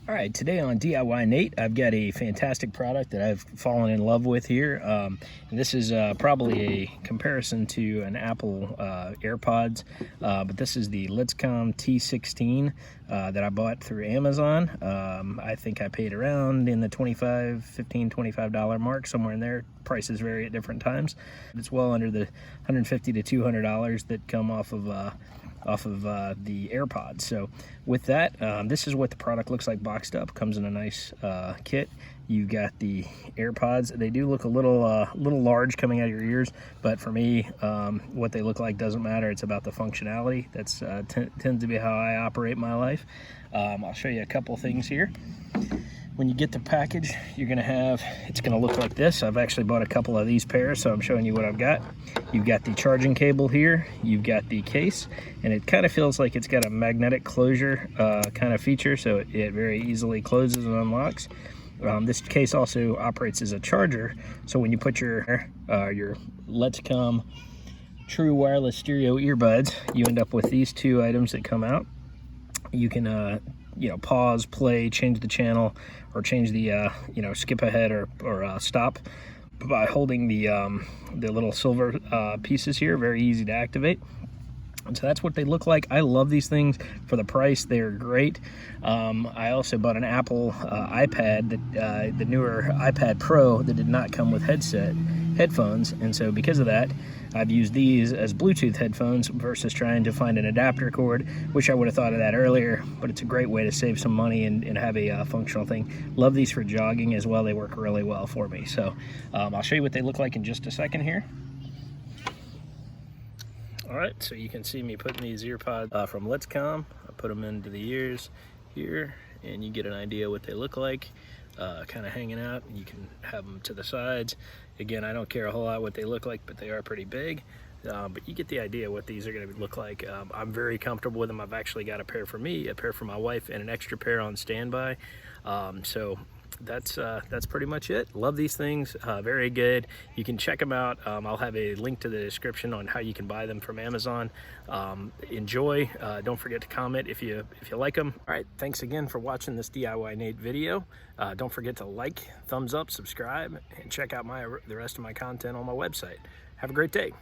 All right, today on DIYNate, I've got a fantastic product that I've fallen in love with here. And this is probably a comparison to an Apple AirPods, but this is the Letscom T16 that I bought through Amazon. I think I paid around in the $25 mark, somewhere in there. Prices vary at different times. It's well under the $150 to $200 that come off of the AirPods. So with that, this is what the product looks like boxed up. Comes in a nice kit. You've got the AirPods. They do look a little large coming out of your ears, but for me, what they look like doesn't matter. It's about the functionality. That's tends to be how I operate my life. I'll show you a couple things here. When you get the package, you're gonna have, it's gonna look like this. I've actually bought a couple of these pairs, so I'm showing you what I've got. You've got the charging cable here, you've got the case, and it kind of feels like it's got a magnetic closure kind of feature, so it very easily closes and unlocks. This case also operates as a charger, so when you put your Letscom true wireless stereo earbuds, you end up with these two items that come out. You can pause, play, change the channel, or change the skip ahead or stop by holding the little silver pieces here. Very easy to activate. And so that's what they look like. I love these things for the price. They're great. I also bought an Apple iPad, the newer iPad Pro, that did not come with headphones, and so because of that, I've used these as Bluetooth headphones versus trying to find an adapter cord, which I would have thought of that earlier, but it's a great way to save some money and have a functional thing. Love these for jogging as well. They work really well for me. So I'll show you what they look like in just a second here. All right, so you can see me putting these earpods from Letscom. I put them into the ears here, and you get an idea what they look like. Kind of hanging out. You can have them to the sides. Again, I don't care a whole lot what they look like, but they are pretty big. But you get the idea what these are going to look like. I'm very comfortable with them. I've actually got a pair for me, a pair for my wife, and an extra pair on standby. So that's pretty much it. Love these things. Very good. You can check them out. I'll have a link to the description on how you can buy them from Amazon. Enjoy. Don't forget to comment if you like them. All right, thanks again for watching this DIYNate video. Don't forget to like, thumbs up, subscribe, and check out the rest of my content on my website. Have a great day.